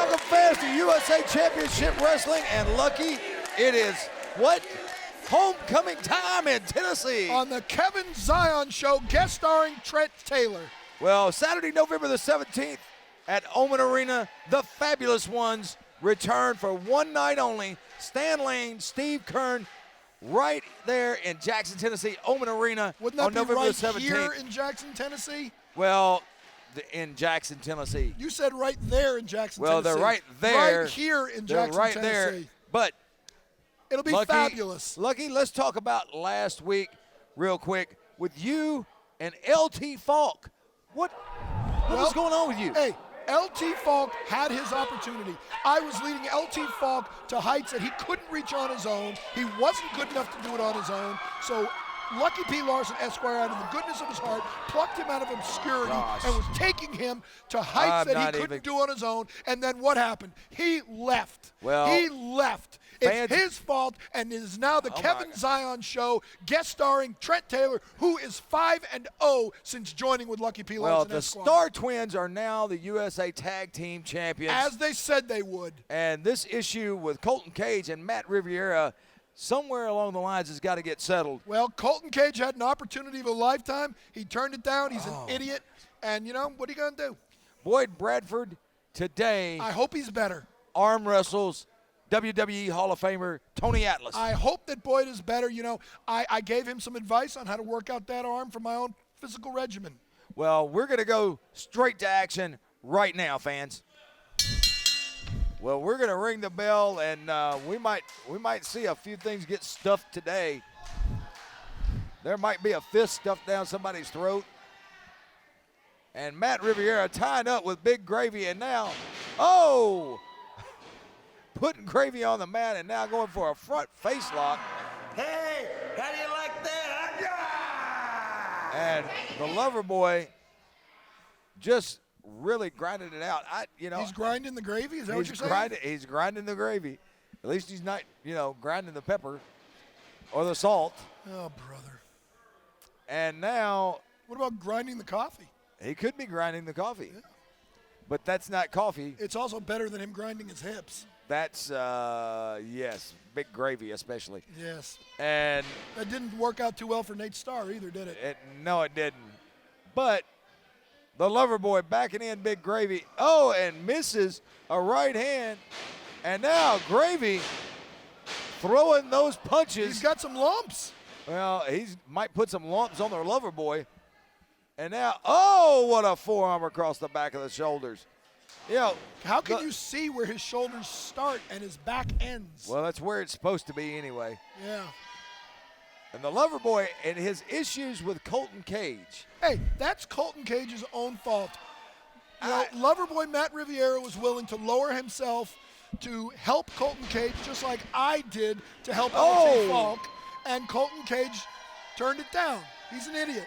Welcome fans to USA Championship Wrestling, and Lucky, it is what? Homecoming time in Tennessee. On the Kevin Zion Show, guest starring Trent Taylor. Well, Saturday, November the 17th at Oman Arena, the Fabulous Ones return for one night only. Stan Lane, Steve Kern, right there in Jackson, Tennessee, Oman Arena Wouldn't that on be November right the 17th. here in Jackson, Tennessee? Well, in Jackson, Tennessee. You said right there in Jackson, Well, Tennessee. they're right there. Right here in They're Jackson, right Tennessee. there. But it'll be Lucky, fabulous. Lucky, let's talk about last week real quick with you and LT Falk. What was going on with you? Hey, LT Falk had his opportunity. I was leading LT Falk to heights that he couldn't reach on his own. He wasn't good enough to do it on his own. So Lucky P. Larson, Esquire, out of the goodness of his heart, plucked him out of obscurity and was taking him to heights that he couldn't do on his own. And then what happened? He left. He left. It's his fault, and it is now the Kevin Zion Show, guest starring Trent Taylor, who is 5-0 since joining with Lucky P. Larson, Esquire. The Star Twins are now the USA Tag Team Champions. As they said they would. And this issue with Colton Cage and Matt Riviera, somewhere along the lines, has got to get settled. Well, Colton Cage had an opportunity of a lifetime. He turned it down. He's an idiot. And, you know, what are you going to do? Boyd Bradford today. I hope he's better. Arm wrestles WWE Hall of Famer Tony Atlas. I hope that Boyd is better. You know, I gave him some advice on how to work out that arm for my own physical regimen. Well, we're going to go straight to action right now, fans. Well, we're going to ring the bell, and we might see a few things get stuffed today. There might be a fist stuffed down somebody's throat. And Matt Riviera tying up with Big Gravy, and now, putting Gravy on the mat and now going for a front face lock. Hey, how do you like that? And the lover boy just really grinding it out. He's grinding the gravy? Is that what you're saying? He's grinding the gravy. At least he's not, grinding the pepper or the salt. Oh, brother. And now. What about grinding the coffee? He could be grinding the coffee. Yeah. But that's not coffee. It's also better than him grinding his hips. That's, yes, Big Gravy especially. Yes. And that didn't work out too well for Nate Starr either, did it? No, it didn't. But the lover boy backing in Big Gravy. Oh, and misses a right hand. And now Gravy throwing those punches. He's got some lumps. Well, he might put some lumps on the lover boy. And now, what a forearm across the back of the shoulders. How can you see where his shoulders start and his back ends? Well, that's where it's supposed to be anyway. Yeah. And the lover boy and his issues with Colton Cage. Hey, that's Colton Cage's own fault. Lover boy Matt Riviera was willing to lower himself to help Colton Cage, just like I did to help LT Falk, and Colton Cage turned it down. He's an idiot.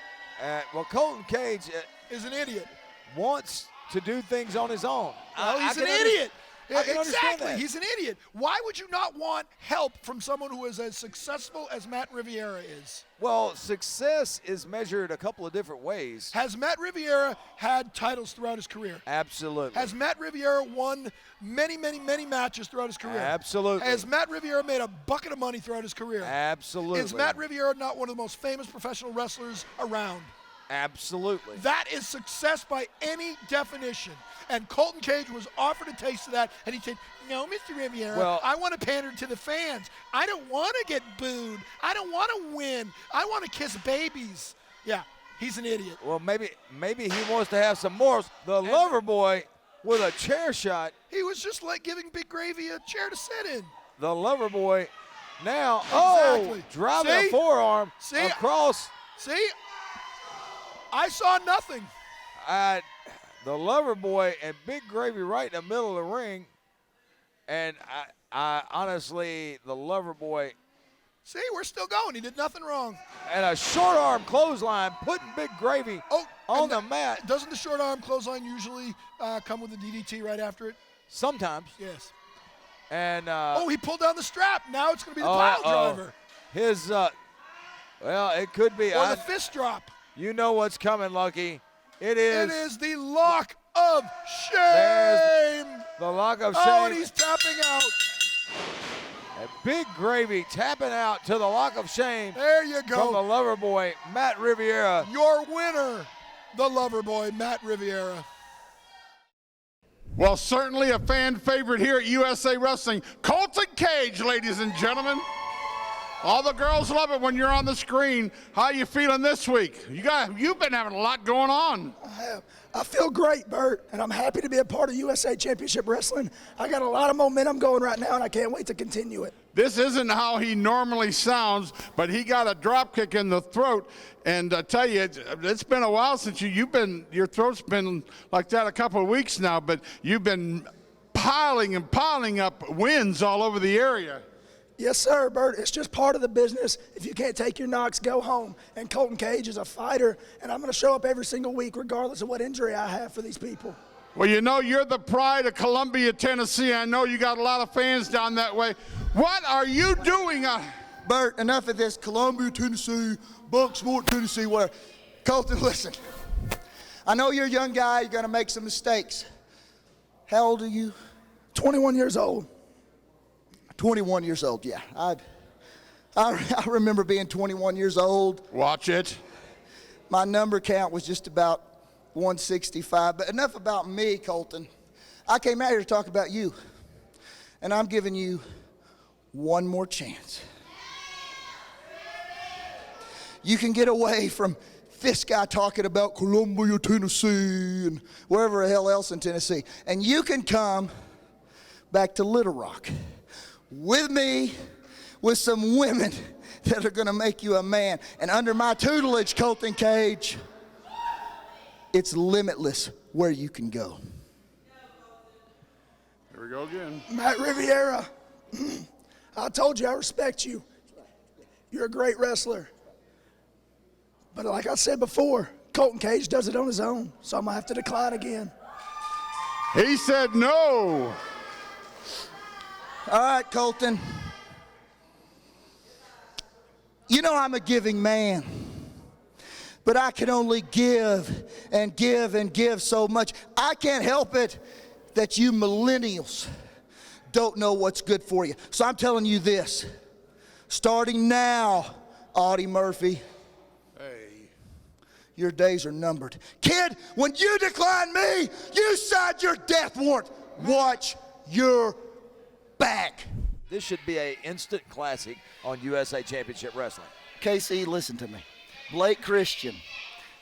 Colton Cage is an idiot. Wants to do things on his own. Well, he's an idiot. I can understand exactly. that. He's an idiot. Why would you not want help from someone who is as successful as Matt Riviera is? Well, success is measured a couple of different ways. Has Matt Riviera had titles throughout his career? Absolutely. Has Matt Riviera won many, many, many matches throughout his career? Absolutely. Has Matt Riviera made a bucket of money throughout his career? Absolutely. Is Matt Riviera not one of the most famous professional wrestlers around? Absolutely. That is success by any definition. And Colton Cage was offered a taste of that, and he said, no, Mr. Riviera, I want to pander to the fans. I don't want to get booed. I don't want to win. I want to kiss babies. Yeah, he's an idiot. Well, maybe he wants to have some morals. The lover boy with a chair shot. He was just like giving Big Gravy a chair to sit in. The lover boy now, driving a forearm across. See? I saw nothing. The lover boy and Big Gravy right in the middle of the ring. And I honestly, the lover boy. See, we're still going. He did nothing wrong. And a short arm clothesline putting Big Gravy on the mat. Doesn't the short arm clothesline usually come with a DDT right after it? Sometimes. Yes. And he pulled down the strap. Now it's going to be the pile driver. His, it could be. Or the fist drop. You know what's coming, Lucky. It is the lock of shame. The lock of shame. Oh, and he's tapping out. And Big Gravy tapping out to the lock of shame. There you From the go. lover boy, Matt Riviera. Your winner, the lover boy, Matt Riviera. Well, certainly a fan favorite here at USA Wrestling. Colton Cage, ladies and gentlemen. All the girls love it when you're on the screen. How you feeling this week? You've been having a lot going on. I feel great, Bert, and I'm happy to be a part of USA Championship Wrestling. I got a lot of momentum going right now, and I can't wait to continue it. This isn't how he normally sounds, but he got a drop kick in the throat. And I tell you, it's been a while since your throat's been like that a couple of weeks now, but you've been piling up wins all over the area. Yes, sir, Bert. It's just part of the business. If you can't take your knocks, go home. And Colton Cage is a fighter, and I'm going to show up every single week regardless of what injury I have for these people. Well, you know, you're the pride of Columbia, Tennessee. I know you got a lot of fans down that way. What are you doing? Bert, enough of this Columbia, Tennessee, Bucksport, Tennessee, where. Colton, listen. I know you're a young guy. You're going to make some mistakes. How old are you? 21 years old. 21 years old, yeah. I remember being 21 years old. Watch it. My number count was just about 165. But enough about me, Colton. I came out here to talk about you. And I'm giving you one more chance. You can get away from this guy talking about Columbia, Tennessee, and wherever the hell else in Tennessee. And you can come back to Little Rock with me, with some women that are going to make you a man. And under my tutelage, Colton Cage, it's limitless where you can go. Here we go again. Matt Riviera, I told you I respect you. You're a great wrestler. But like I said before, Colton Cage does it on his own, so I'm going to have to decline again. He said no. All right, Colton. You know I'm a giving man, but I can only give and give and give so much. I can't help it that you millennials don't know what's good for you. So I'm telling you this, starting now, Audie Murphy, your days are numbered. Kid, when you decline me, you signed your death warrant. Watch your back. This should be an instant classic on USA Championship Wrestling. KC, listen to me. Blake Christian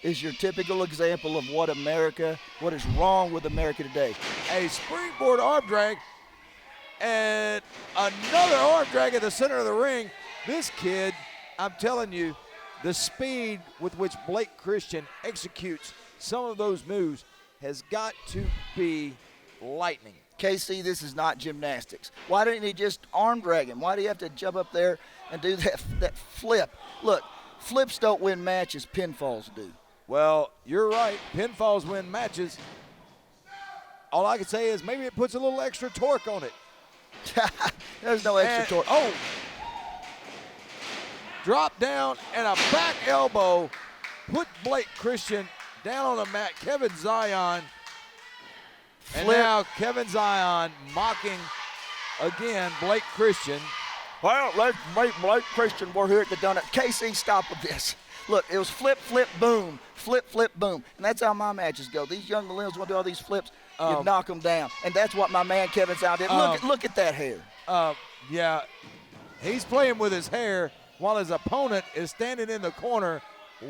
is your typical example of what is wrong with America today. A springboard arm drag and another arm drag at the center of the ring. This kid, I'm telling you, the speed with which Blake Christian executes some of those moves has got to be lightning. KC, this is not gymnastics. Why didn't he just arm drag him? Why do you have to jump up there and do that flip? Look, flips don't win matches, pinfalls do. Well, you're right. Pinfalls win matches. All I can say is maybe it puts a little extra torque on it. There's no extra torque. Oh, drop down and a back elbow put Blake Christian down on the mat. Kevin Zion. And now Kevin Zion mocking again Blake Christian. Well, let's make Blake Christian. We're here at the donut. KC, stop with this. Look, it was flip, flip, boom. Flip, flip, boom. And that's how my matches go. These young millennials want to do all these flips. You knock them down. And that's what my man Kevin Zion did. Look at that hair. Yeah, he's playing with his hair while his opponent is standing in the corner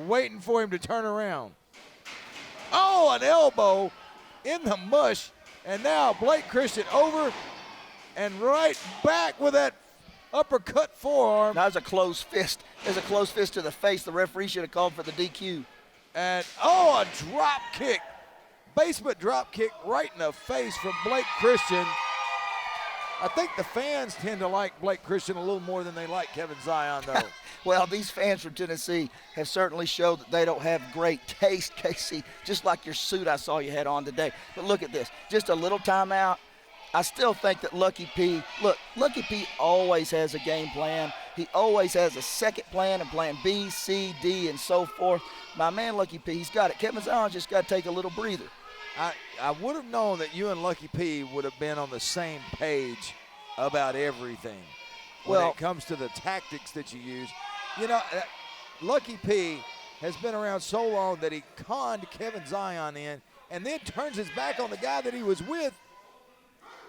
waiting for him to turn around. Oh, an elbow in the mush, and now Blake Christian over and right back with that uppercut forearm. That was a closed fist. There's a closed fist to the face. The referee should have called for the DQ. And, a drop kick. Basement drop kick right in the face from Blake Christian. I think the fans tend to like Blake Christian a little more than they like Kevin Zion, though. Well, these fans from Tennessee have certainly showed that they don't have great taste, Casey, just like your suit I saw you had on today. But look at this, just a little timeout. I still think that Lucky P always has a game plan. He always has a second plan and plan B, C, D, and so forth. My man Lucky P, he's got it. Kevin Zion just got to take a little breather. I would have known that you and Lucky P would have been on the same page about everything when it comes to the tactics that you use. You know, Lucky P has been around so long that he conned Kevin Zion in and then turns his back on the guy that he was with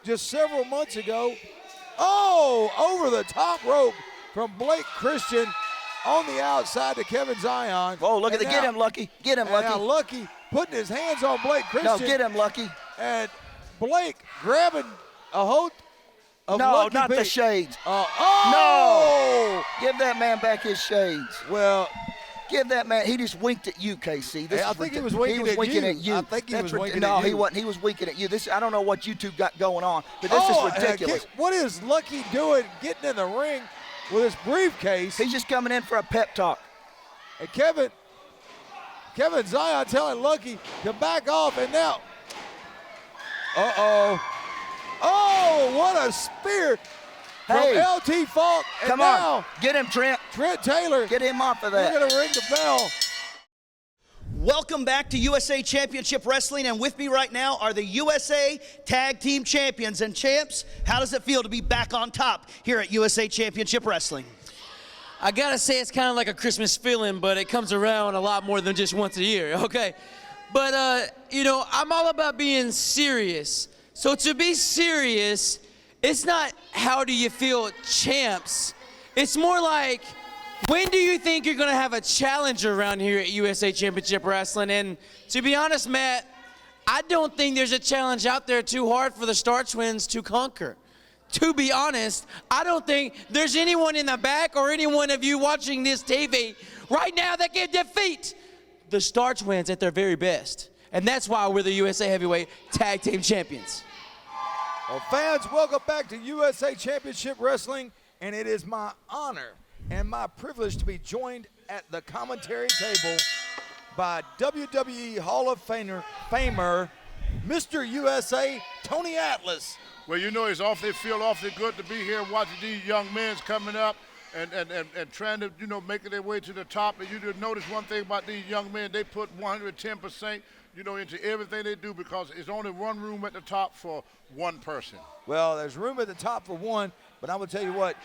just several months ago. Oh, over the top rope from Blake Christian on the outside to Kevin Zion. Oh, look at get him, Lucky. Get him, Lucky. Now Lucky putting his hands on Blake Christian. No, get him, Lucky. And Blake grabbing a hold of No, Lucky not P. the shades. No! Give that man back his shades. Well, give that man. He just winked at you, KC. This I is think he ridiculous. was winking He was winking at at you. you. I think he was winking no, at you. he wasn't. He was winking at you. I don't know what you two got going on, but this is ridiculous. What is Lucky doing getting in the ring with his briefcase? He's just coming in for a pep talk. And Kevin Zion telling Lucky to back off, and now, oh, what a spear Hey, from LT Falk. And come now, on. Get him, Trent. Trent Taylor. Get him off of We're that. going to ring the bell. Welcome back to USA Championship Wrestling, and with me right now are the USA Tag Team Champions. And champs, how does it feel to be back on top here at USA Championship Wrestling? I gotta say it's kind of like a Christmas feeling, but it comes around a lot more than just once a year, okay? But, you know, I'm all about being serious. So to be serious, it's not how do you feel champs. It's more like, when do you think you're gonna have a challenger around here at USA Championship Wrestling? And to be honest, Matt, I don't think there's a challenge out there too hard for the Star Twins to conquer. To be honest, I don't think there's anyone in the back or any one of you watching this TV right now that can defeat the Star Twins at their very best. And that's why we're the USA Heavyweight Tag Team Champions. Well, fans, welcome back to USA Championship Wrestling, and it is my honor and my privilege to be joined at the commentary table by WWE Hall of Famer, Mr. USA, Tony Atlas. Well, you know, feel awfully good to be here watching these young men coming up and trying to, you know, making their way to the top. And you did notice one thing about these young men, they put 110%, you know, into everything they do because it's only one room at the top for one person. Well, there's room at the top for one, but I'm going to tell you what,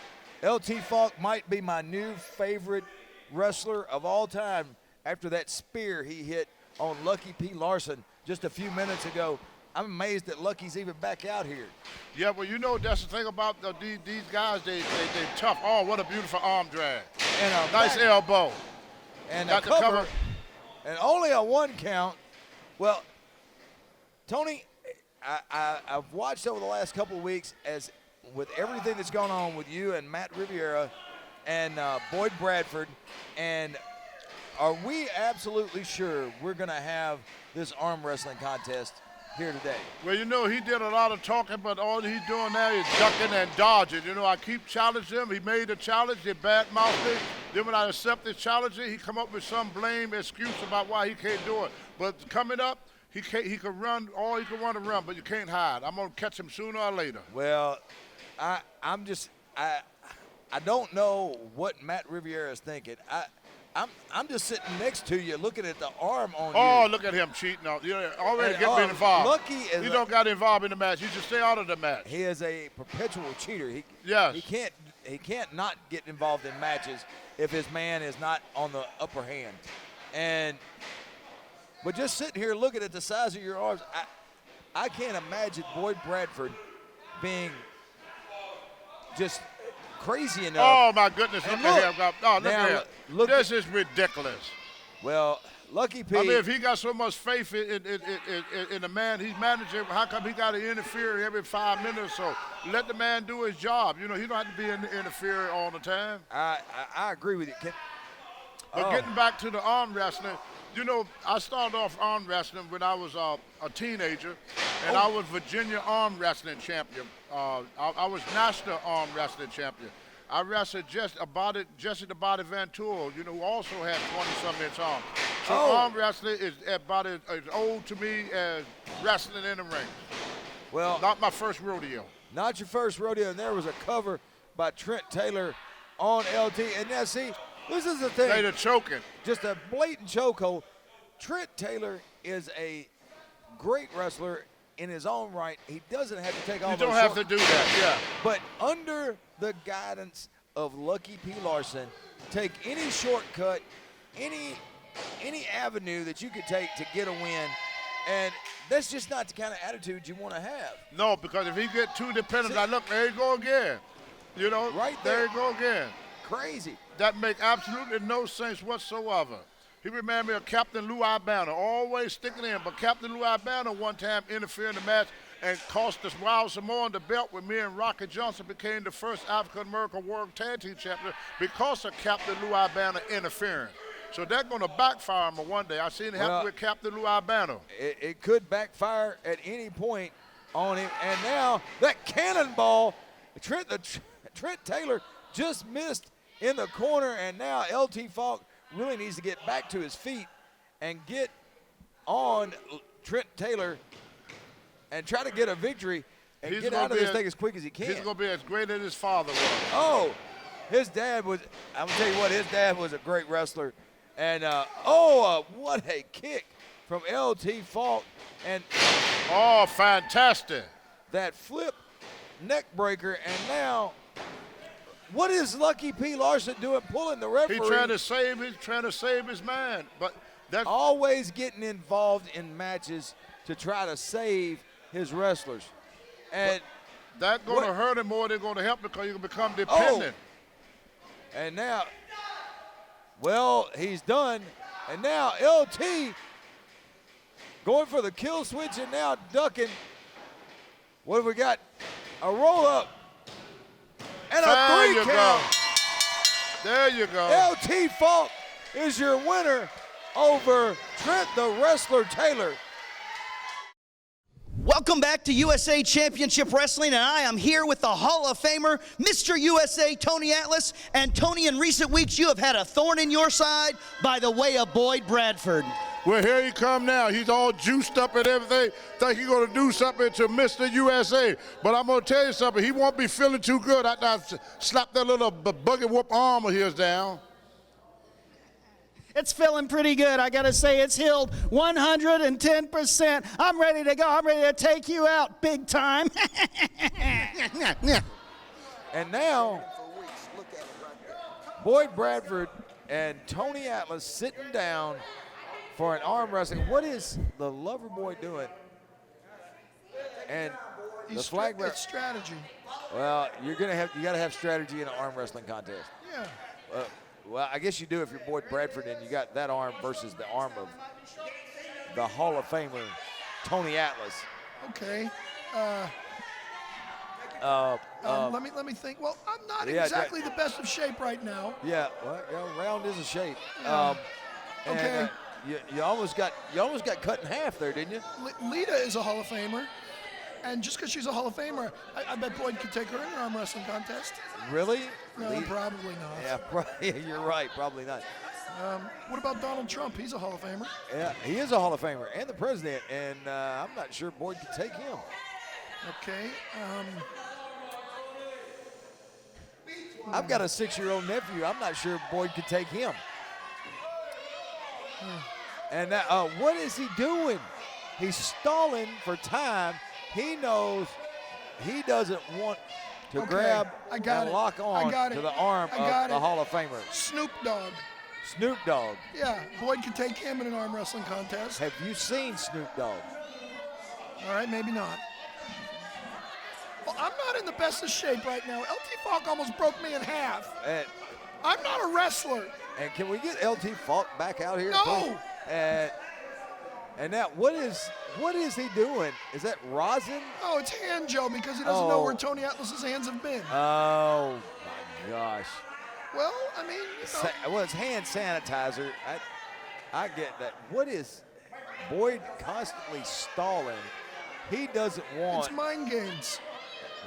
LT Falk might be my new favorite wrestler of all time after that spear he hit on Lucky P. Larson just a few minutes ago. I'm amazed that Lucky's even back out here. Yeah, well, you know, that's the thing about these guys. They tough. Oh, what a beautiful arm drag. And a nice elbow. And got a the cover. And only a one count. Well, Tony, I've watched over the last couple of weeks as with everything that's gone on with you and Matt Riviera and Boyd Bradford, and are we absolutely sure we're going to have this arm wrestling contest here today? Well, you know, he did a lot of talking, but all he's doing now is ducking and dodging. You know, I keep challenging him. He made a challenge. He bad-mouthed it. Then when I accept the challenge, he come up with some blame excuse about why he can't do it. But coming up, he can run all he can want to run, but you can't hide. I'm going to catch him sooner or later. Well, I don't know what Matt Riviera is thinking. I'm just sitting next to you looking at the arm on you. Oh, look at him cheating. You know, already getting involved. Lucky is he don't got involved in the match. He should stay out of the match. He is a perpetual cheater. He can't not get involved in matches if his man is not on the upper hand. But just sitting here looking at the size of your arms, I can't imagine Boyd Bradford being just crazy enough. Oh, my goodness. Look at him. Oh, look at him. This is ridiculous. Well, Lucky P. I mean, if he got so much faith in the man he's managing, how come he got to interfere every 5 minutes or so? Let the man do his job. You know, he don't have to be interfering all the time. I agree with you. But getting back to the arm wrestling, you know, I started off arm wrestling when I was a teenager, and I was Virginia arm wrestling champion. I was national arm wrestling champion. I wrestled Jesse the Body Ventura, you know, who also had 20-some-inch arms. So arm wrestling is about as old to me as wrestling in the ring. Well, not my first rodeo. Not your first rodeo, and there was a cover by Trent Taylor on LT. And now, see, this is the thing. They're choking. Just a blatant chokehold. Trent Taylor is a great wrestler in his own right. He doesn't have to take all You those don't have to short- do that, yeah. But under the guidance of Lucky P. Larson, take any shortcut, any avenue that you could take to get a win, and that's just not the kind of attitude you want to have. No, because if he get too dependent, I look, there you go again. You know, Right there there. you go again. Crazy. That make absolutely no sense whatsoever. He reminded me of Captain Lou Albano, always sticking in. But Captain Lou Albano one time interfered in the match and cost us Wild Samoan the belt when me and Rocky Johnson became the first African-American World Tag Team Champion because of Captain Lou Albano interfering. So that's going to backfire him one day. I seen it happen with Captain Lou Albano. It could backfire at any point on him. And now that cannonball, Trent Taylor just missed in the corner, and now LT Falk really needs to get back to his feet and get on Trent Taylor and try to get a victory and He's get gonna out of be this thing as quick as he can. He's going to be as great as his father was. Oh, his dad was, I'm going to tell you what, his dad was a great wrestler. And, what a kick from LT Falk. And Oh, fantastic. that flip neck breaker, and now what is Lucky P. Larson doing, pulling the referee? He's trying to save his man. But that's Always getting involved in matches to try to save his wrestlers. And that's going to what- hurt him more than going to help him because you can become dependent. and now, well, he's done. And now LT going for the kill switch and now ducking. What have we got? A roll up and a There 3 you count. go. There you go. LT Falk is your winner over Trent the Wrestler Taylor. Welcome back to USA Championship Wrestling, and I am here with the Hall of Famer, Mr. USA, Tony Atlas. And Tony, in recent weeks, you have had a thorn in your side by the way of Boyd Bradford. Well, here he come now. He's all juiced up and everything. Think he's going to do something to Mr. USA. But I'm going to tell you something. He won't be feeling too good after I slap that little buggy whoop arm of his down. It's feeling pretty good. I got to say, it's healed 110%. I'm ready to go. I'm ready to take you out big time. And now, Boyd Bradford and Tony Atlas sitting down for an arm wrestling. What is the lover boy doing? And the flag It's strategy. Well, you got to have strategy in an arm wrestling contest. Yeah. Well, I guess you do if you're Boyd Bradford and you got that arm versus the arm of the Hall of Famer Tony Atlas. Okay. Let me think. Well, I'm not Yeah, exactly the best of shape right now. Yeah, well, round is a shape. Yeah. And, Okay. you almost got cut in half there, didn't you? Lita is a Hall of Famer, and just because she's a Hall of Famer, I bet Boyd could take her in an arm wrestling contest. Really? No, probably not. Yeah, probably, you're right. Probably not. What about Donald Trump? He's a Hall of Famer. Yeah, he is a Hall of Famer and the president, and I'm not sure Boyd could take him. Okay. I've got a 6-year-old nephew. I'm not sure Boyd could take him. And what is he doing? He's stalling for time. He knows he doesn't want to Okay, grab I got and it. lock I on got to it. the arm I of got the it. Hall of Famer. Snoop Dogg. Snoop Dogg. Yeah, Boyd could take him in an arm wrestling contest. Have you seen Snoop Dogg? All right, maybe not. Well, I'm not in the best of shape right now. LT Falk almost broke me in half. I'm not a wrestler. And can we get LT Falk back out here? No. please? And now, what is he doing? Is that rosin? Oh, it's hand Joe because he doesn't know where Tony Atlas's hands have been. Oh my gosh. Well, I mean, you know. Well, it's hand sanitizer. I get that. What is Boyd constantly stalling? He doesn't want It's mind games.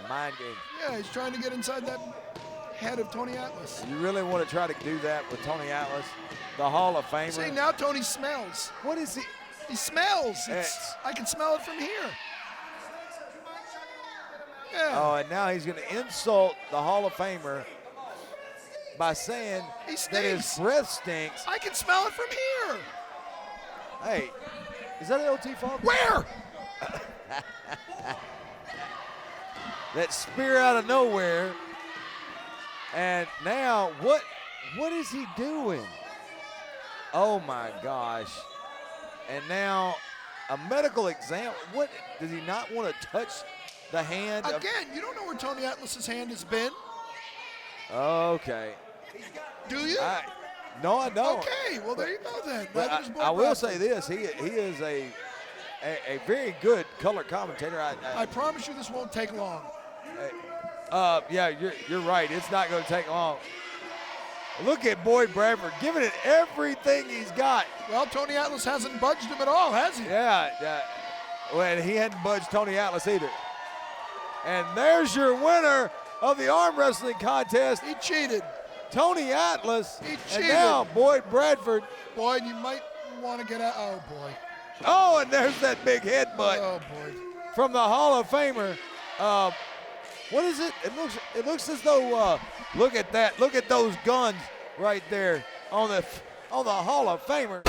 mind games. Yeah, he's trying to get inside that head of Tony Atlas. You really want to try to do that with Tony Atlas, the Hall of Famer? See, now Tony smells. What is he? He smells. I can smell it from here. Yeah. Oh, and now he's going to insult the Hall of Famer by saying He that his stinks. breath stinks. I can smell it from here. Hey, Is that LT Falk? Where? That spear out of nowhere. And now, what is he doing? Oh my gosh. And now a medical exam. What, does he not want to touch the hand? Again, you don't know where Tony Atlas's hand has been. Okay. Do you? No, I don't. Okay, well there you go then. But Neither does Boyd I will Bradford. say this: he is a very good color commentator. I promise you this won't take long. Yeah, you're right. It's not going to take long. Look at Boyd Bradford giving it everything he's got. Well, Tony Atlas hasn't budged him at all, has he? Yeah. Well, he hadn't budged Tony Atlas either. And there's your winner of the arm wrestling contest. He cheated. Tony Atlas. He And cheated. now Boyd Bradford. Boyd, you might want to get out. Oh, boy. Oh, and there's that big headbutt Oh, boy. from the Hall of Famer. What is it? It looks as though. Look at that. Look at those guns right there on the Hall of Famer.